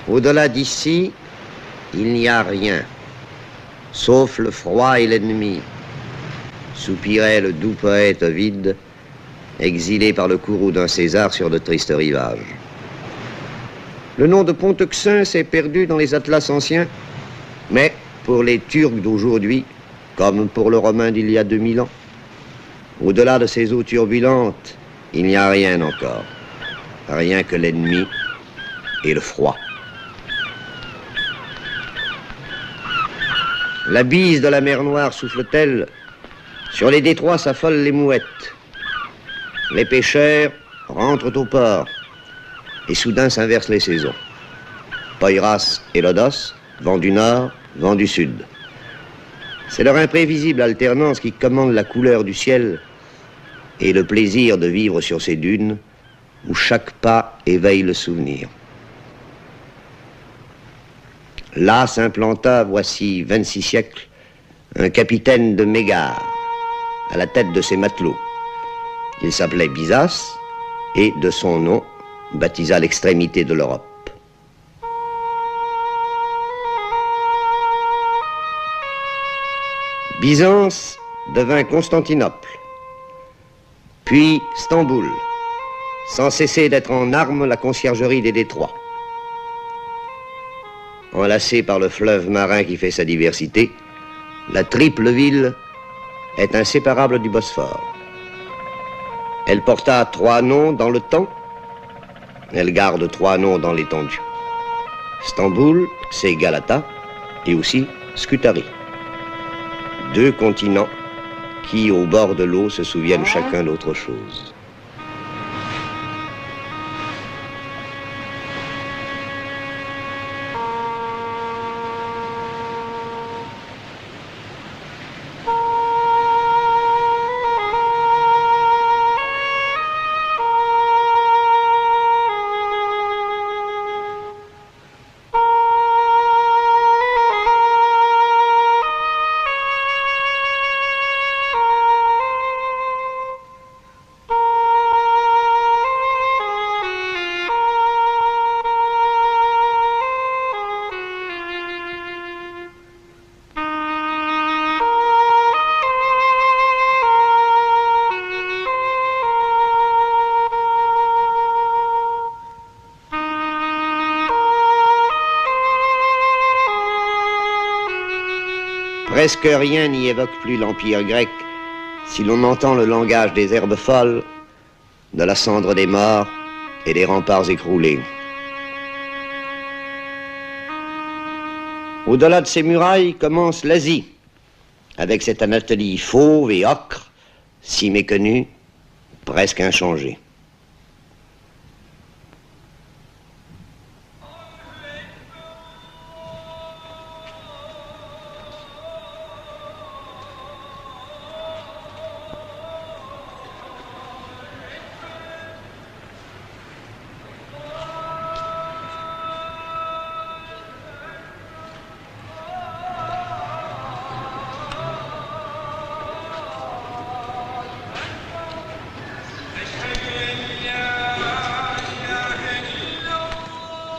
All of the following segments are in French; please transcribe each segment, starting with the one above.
Au-delà d'ici, il n'y a rien, sauf le froid et l'ennemi, soupirait le doux poète Ovide, exilé par le courroux d'un César sur de tristes rivages. Le nom de Ponteuxin s'est perdu dans les atlas anciens, mais pour les Turcs d'aujourd'hui, comme pour le Romain d'il y a 2000 ans, au-delà de ces eaux turbulentes, il n'y a rien encore, rien que l'ennemi et le froid. La bise de la mer Noire souffle-t-elle? Sur les détroits s'affolent les mouettes. Les pêcheurs rentrent au port. Et soudain s'inversent les saisons. Poiras et Lodos, vent du nord, vent du sud. C'est leur imprévisible alternance qui commande la couleur du ciel et le plaisir de vivre sur ces dunes où chaque pas éveille le souvenir. Là s'implanta, voici 26 siècles, un capitaine de Mégare, à la tête de ses matelots. Il s'appelait Byzas, et de son nom, baptisa l'extrémité de l'Europe. Byzance devint Constantinople, puis Stamboul, sans cesser d'être en armes la conciergerie des détroits. Enlacée par le fleuve marin qui fait sa diversité, la triple ville est inséparable du Bosphore. Elle porta 3 noms dans le temps, elle garde 3 noms dans l'étendue. Stamboul, c'est Galata, et aussi Scutari. 2 continents qui, au bord de l'eau, se souviennent chacun d'autre chose. Presque rien n'y évoque plus l'Empire grec si l'on entend le langage des herbes folles, de la cendre des morts et des remparts écroulés. Au-delà de ces murailles commence l'Asie, avec cette Anatolie fauve et ocre, si méconnue, presque inchangée.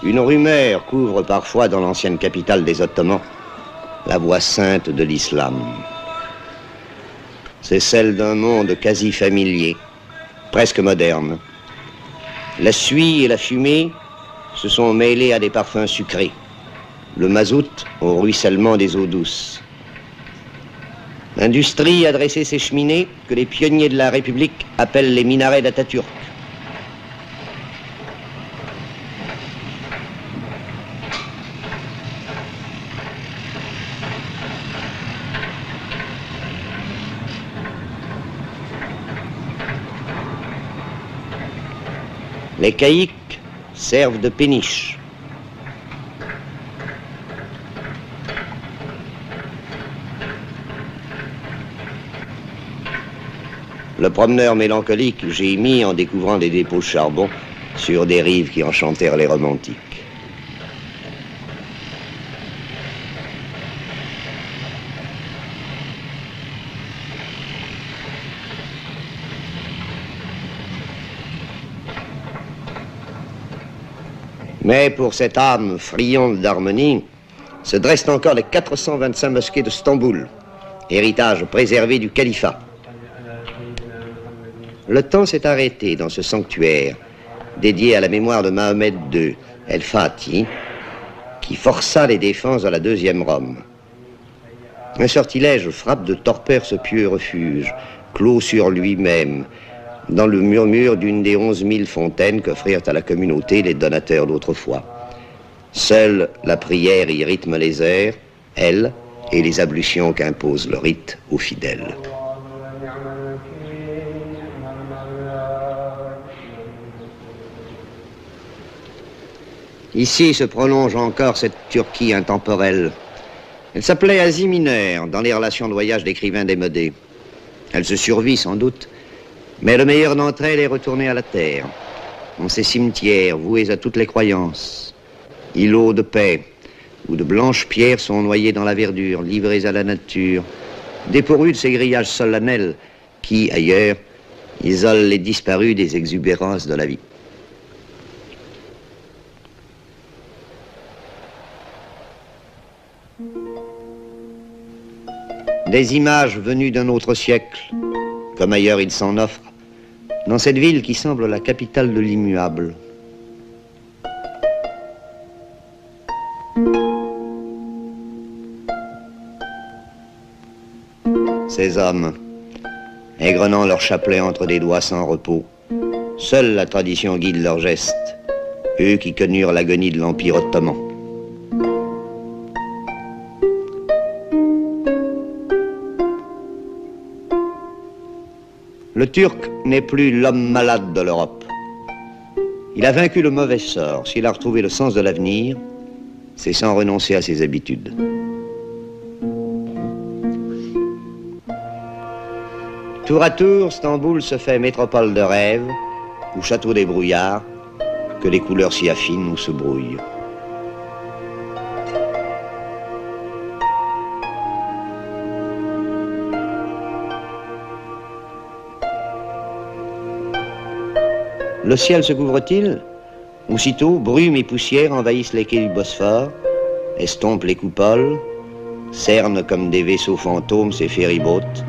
Une rumeur couvre parfois dans l'ancienne capitale des Ottomans la voix sainte de l'islam. C'est celle d'un monde quasi familier, presque moderne. La suie et la fumée se sont mêlées à des parfums sucrés, le mazout au ruissellement des eaux douces. L'industrie a dressé ses cheminées que les pionniers de la République appellent les minarets d'Atatürk. Les caïques servent de péniche. Le promeneur mélancolique gémit en découvrant des dépôts de charbon sur des rives qui enchantèrent les romantiques. Mais pour cette âme friande d'harmonie, se dressent encore les 425 mosquées de Stamboul, héritage préservé du califat. Le temps s'est arrêté dans ce sanctuaire, dédié à la mémoire de Mahomet II, El-Fatih, qui força les défenses de la deuxième Rome. Un sortilège frappe de torpeur ce pieux refuge, clos sur lui-même, dans le murmure d'une des 11 000 fontaines qu'offrirent à la communauté les donateurs d'autrefois. Seule la prière y rythme les airs, elle, et les ablutions qu'impose le rite aux fidèles. Ici se prolonge encore cette Turquie intemporelle. Elle s'appelait Asie mineure, dans les relations de voyage d'écrivains démodés. Elle se survit sans doute, mais le meilleur d'entre elles est retourné à la terre, dans ces cimetières voués à toutes les croyances. Îlots de paix, où de blanches pierres sont noyées dans la verdure, livrées à la nature, dépourvues de ces grillages solennels qui, ailleurs, isolent les disparus des exubérances de la vie. Des images venues d'un autre siècle, comme ailleurs il s'en offre, dans cette ville qui semble la capitale de l'immuable. Ces hommes, égrenant leur chapelet entre des doigts sans repos, seule la tradition guide leurs gestes, eux qui connurent l'agonie de l'Empire ottoman. Le Turc n'est plus l'homme malade de l'Europe. Il a vaincu le mauvais sort. S'il a retrouvé le sens de l'avenir, c'est sans renoncer à ses habitudes. Tour à tour, Stamboul se fait métropole de rêve, ou château des brouillards, que les couleurs s'y affinent ou se brouillent. Le ciel se couvre-t-il? Aussitôt, brume et poussière envahissent les quais du Bosphore, estompent les coupoles, cernent comme des vaisseaux fantômes ces ferry-boats,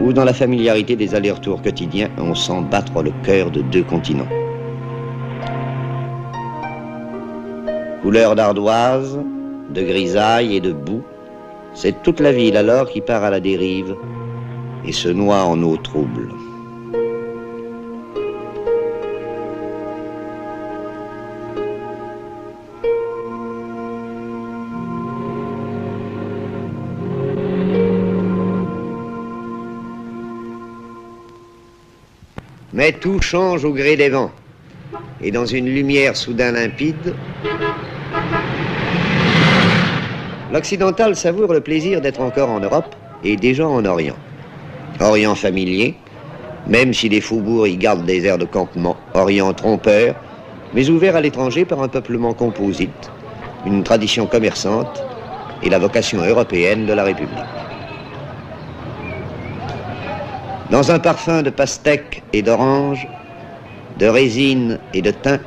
où dans la familiarité des allers-retours quotidiens, on sent battre le cœur de deux continents. Couleur d'ardoise, de grisaille et de boue, c'est toute la ville alors qui part à la dérive et se noie en eau trouble. Mais tout change au gré des vents. Et dans une lumière soudain limpide, l'occidental savoure le plaisir d'être encore en Europe et déjà en Orient. Orient familier, même si les faubourgs y gardent des airs de campement. Orient trompeur, mais ouvert à l'étranger par un peuplement composite, une tradition commerçante et la vocation européenne de la République. Dans un parfum de pastèque et d'orange, de résine et de thym,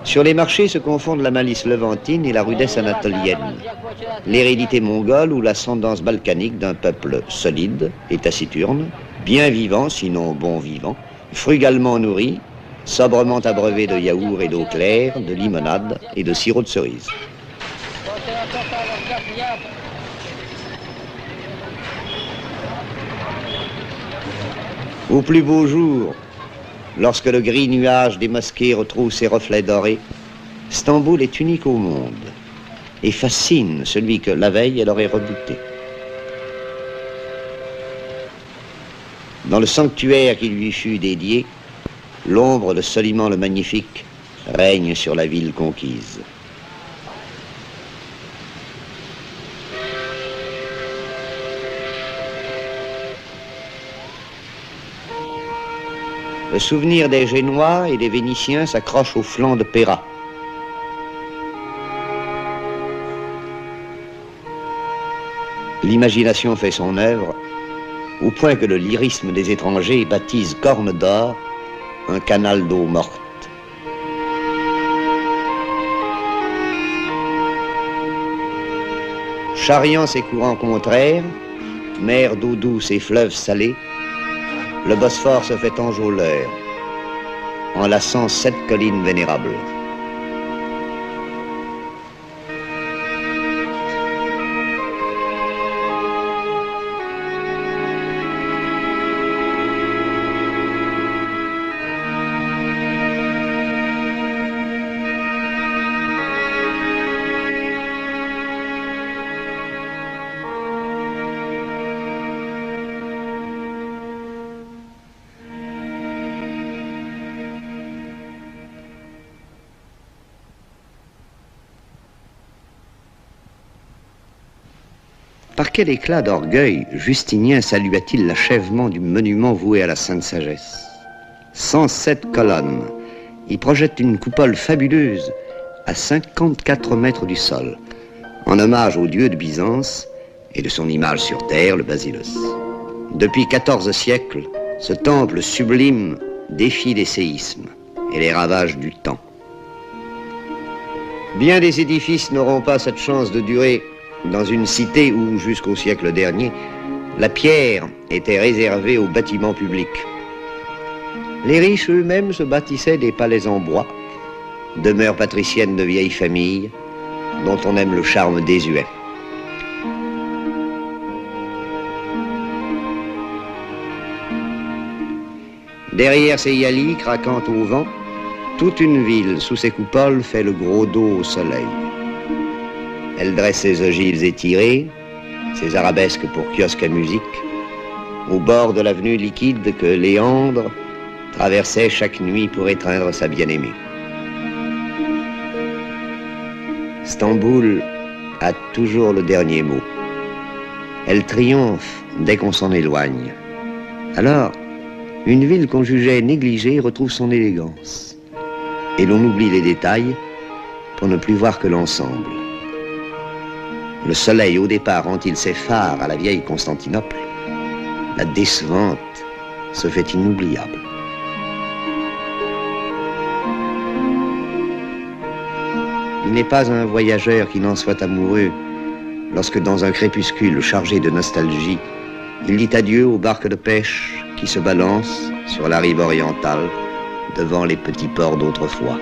sur les marchés se confondent la malice levantine et la rudesse anatolienne, l'hérédité mongole ou l'ascendance balkanique d'un peuple solide et taciturne, bien vivant, sinon bon vivant, frugalement nourri, sobrement abreuvé de yaourt et d'eau claire, de limonade et de sirop de cerise. Au plus beau jour, lorsque le gris nuage des mosquées retrouve ses reflets dorés, Stamboul est unique au monde et fascine celui que la veille elle aurait rebuté. Dans le sanctuaire qui lui fut dédié, l'ombre de Soliman le Magnifique règne sur la ville conquise. Le souvenir des Génois et des Vénitiens s'accroche au flanc de Péra. L'imagination fait son œuvre, au point que le lyrisme des étrangers baptise Corne d'Or un canal d'eau morte. Charriant ses courants contraires, mer d'eau douce et fleuves salés, le Bosphore se fait enjôleur, enlaçant 7 collines vénérables. Par quel éclat d'orgueil Justinien salua-t-il l'achèvement du monument voué à la Sainte Sagesse. 107 colonnes y projettent une coupole fabuleuse à 54 mètres du sol, en hommage au dieu de Byzance et de son image sur terre, le basileus. Depuis 14 siècles, ce temple sublime défie les séismes et les ravages du temps. Bien des édifices n'auront pas cette chance de durer dans une cité où, jusqu'au siècle dernier, la pierre était réservée aux bâtiments publics. Les riches eux-mêmes se bâtissaient des palais en bois, demeures patriciennes de vieilles familles, dont on aime le charme désuet. Derrière ces yalis craquant au vent, toute une ville sous ses coupoles fait le gros dos au soleil. Elle dresse ses ogives étirées, ses arabesques pour kiosque à musique, au bord de l'avenue liquide que Léandre traversait chaque nuit pour étreindre sa bien-aimée. Stamboul a toujours le dernier mot. Elle triomphe dès qu'on s'en éloigne. Alors, une ville qu'on jugeait négligée retrouve son élégance. Et l'on oublie les détails pour ne plus voir que l'ensemble. Le soleil, au départ, rend-il ses phares à la vieille Constantinople. La décevante se fait inoubliable. Il n'est pas un voyageur qui n'en soit amoureux lorsque, dans un crépuscule chargé de nostalgie, il dit adieu aux barques de pêche qui se balancent sur la rive orientale devant les petits ports d'autrefois.